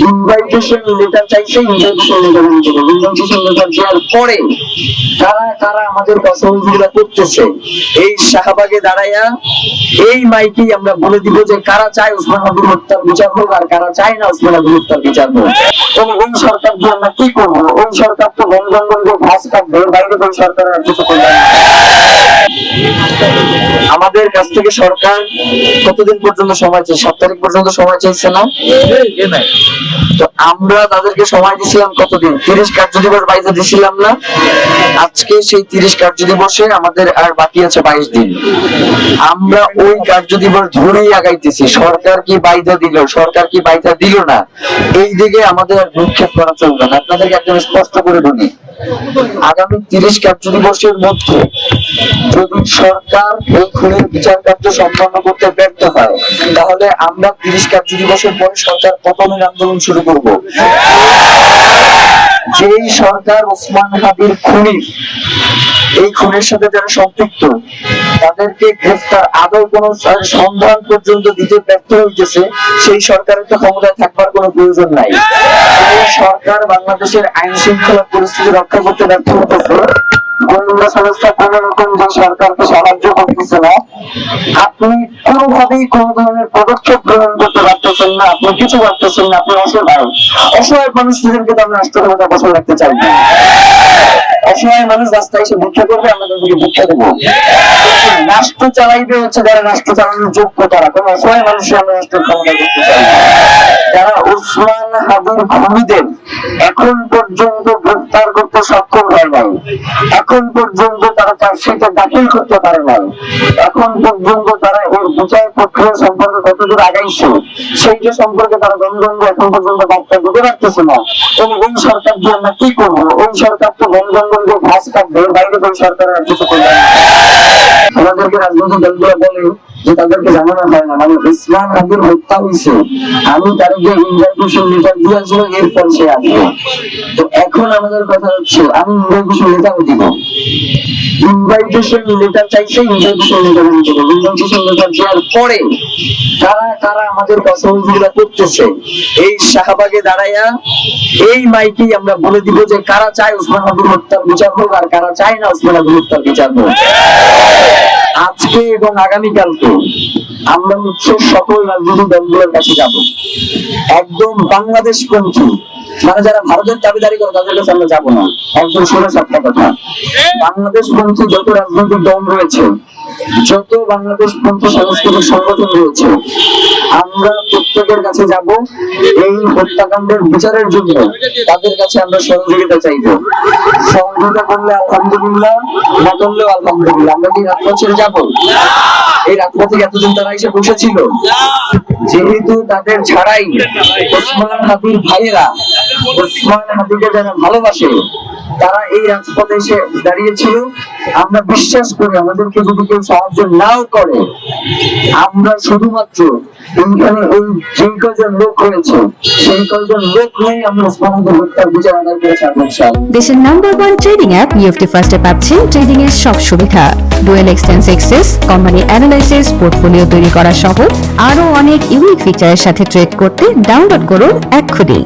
Invitation letter চাইছে, invitation letter নিতে হবে। ইনভাইটেশন লেটার দেওয়ার পরে কারা কারা আমাদের সহযোগিতা করতেছে, এই শাহবাগে দাঁড়াইয়া এই মাইকেই আমরা বলে দিব যে কারা চায় ওসমান হাদির হত্যার বিচার হোক আর কারা চায় না ওসমান হাদির হত্যার বিচার হোক। এবং ওই সরকার দিয়ে আমরা কি করবো? ওই সরকার তো গণজঙ্গলকে ঘাস কাটবে, বাইরে ওই সরকার আর কিছু করবে না। আমাদের কাছ থেকে সরকার কতদিন পর্যন্ত সময় চাই? 7 তারিখ পর্যন্ত সময় চাইছে না? তো আমরা তাদেরকে সময় দিছিলাম কতদিন? 30 কার্য দিবস বাইরে দিছিলাম না? আজকে সেই 30 কার্য দিবসে আমাদের আর বাকি আছে 22 দিন। আমরা ওই কার্য দিবস ধরেই আগাইতেছি। সরকার কি বাইদা দিল, সরকার কি বাইদা দিল না, এই দিকে আমাদের আর ভ্রুক্ষেপ করা চলবে না। আপনাদেরকে একদম স্পষ্ট করে বলি, আগামী 30 কার্য দিবসের মধ্যে যদি সরকার এই খুনের বিচার কার্য সম্পন্ন করতে ব্যর্থ হয়, তাহলে আমরা 30 কার্য দিবসের পরে সরকার পতনের আন্দোলন শুরু করব। যেই সরকার ওসমান হাদির খুনির, এই খুনের সাথে যারা সম্পৃক্ত তাদেরকে গ্রেফতার আদৌ কোন সন্ধান পর্যন্ত দিতে ব্যর্থ হইতেছে, সেই সরকারের তো ক্ষমতায় থাকবার কোনো প্রয়োজন নাই। এই সরকার বাংলাদেশের আইন শৃঙ্খলা পরিস্থিতি রক্ষা করতে ব্যর্থ হতেছে, গোয়েন্দা সংস্থা কোন রকম যে সরকারকে সাহায্য করতেছে না, আপনি কোনোভাবেই কোন ধরনের পদক্ষেপ গ্রহণ করতে পারতেছেন না, আপনি কিছু পারতেছেন না, আপনি অসহায়। অসহায় মানুষদেরকে তো আমরা রাষ্ট্র ক্ষমতা বসায় রাখতে চাই না। অসহায় মানুষ রাস্তায় এসে ভিক্ষা করবে, আমরা তাদেরকে ভিক্ষা দেবো। রাষ্ট্র চালাইবে হচ্ছে যারা রাষ্ট্র চালানোর যোগ্য, তারা। কোন অসহায় মানুষের আমরা রাষ্ট্র ক্ষমতা করতে চাই না। যারা ওসমান হাদির খুনিদের এখন পর্যন্ত গ্রেফতার করতে সক্ষম হয় নাই, এখন পর্যন্ত তারা চার্জশিটে দাখিল করতে পারে নাই, এখন পর্যন্ত তারা এর বিচার প্রক্রিয়া সম্পর্কে কতদূর আগাইছে সেইটা সম্পর্কে তারা গণজঙ্গ এখন পর্যন্ত বার্তা দিতে পারতেছে না। এবং ওই সরকার দিয়ে আমরা কি করবো? ওই সরকার তো গণজঙ্গলকে ঘাস কাটবে, বাইরে ওই সরকার আর কিছু করবে না। আমাদেরকে রাজনৈতিক দলগুলো বলে যে তাদেরকে জানানো হয় না, মানে ওসমান হাদির হত্যা হয়েছে, আমি তাদেরকে ইনভাইটেশন লেটার দিয়েছিল, এরপর সে আসবে। তো এখন আমাদের কথা হচ্ছে, আমি ইনভাইটেশন লেটার দিব। ইনভাইটেশন লেটার চাইছে, ইনভাইটেশন লেটার নিতে হবে। ইনভাইটেশন লেটার দেওয়ার পরে কারা কারা আমাদের সহযোগিতা করতেছে, এই শাহবাগে দাঁড়াইয়া এই মাইকেই আমরা বলে দিব যে কারা চায় ওসমান হাদির হত্যার বিচার হোক আর কারা চায় না ওসমান হাদির হত্যার বিচার হোক। আজকে এবং আগামীকালকে আমরা হচ্ছে সকল রাজনৈতিক দলগুলোর কাছে যাব, একদম বাংলাদেশ পন্থী, মানে যারা ভারতের দাবিদারি করে তাদের কাছে আমরা যাবো না। একদম ষোলো সাতটা কথা, বাংলাদেশ পন্থী যত রাজনৈতিক দল রয়েছে, যত বাংলাদেশ পন্থী সাংস্কৃতিক সংগঠন রয়েছে, আমরা প্রত্যেকের কাছে যাব। এই হত্যাকাণ্ডের বিচারের জন্য তাদের কাছে আমরা সহযোগিতা চাইব। সহযোগিতা করলে আলহামদুলিল্লাহ, না করলেও আলহামদুলিল্লাহ। আমরা কি রাজপথ ছেড়ে যাবো? এই রাজপথে এতদিন তারা এসে বসেছিল, যেহেতু তাদের ছাড়াই ওসমান হাদির ভাইয়েরা, ওসমান হাদিকে যারা ভালোবাসে, তারা এই রাজপথে এসে দাঁড়িয়েছিল। আমরা বিশ্বাস করি আমাদেরকে যদি কেউ সাহায্য নাও করে, আমরা শুধুমাত্র এইখানে এই যে কজন লোক রয়েছে, সেই কজন লোক নিয়ে আমরা ওসমান হাদির হত্যার বিচার আদায় করে ছাড়বো। দেশের নাম্বার 1 ট্রেডিং অ্যাপ নিফটি ফার্স্টে পাচ্ছেন ট্রেডিং এর সব সুবিধা, dual exchange access, company analysis, portfolio তৈরি করা সহ আরো অনেক ইউনিক ফিচারের সাথে ট্রেড করতে ডাউনলোড করুন এক্ষুনি।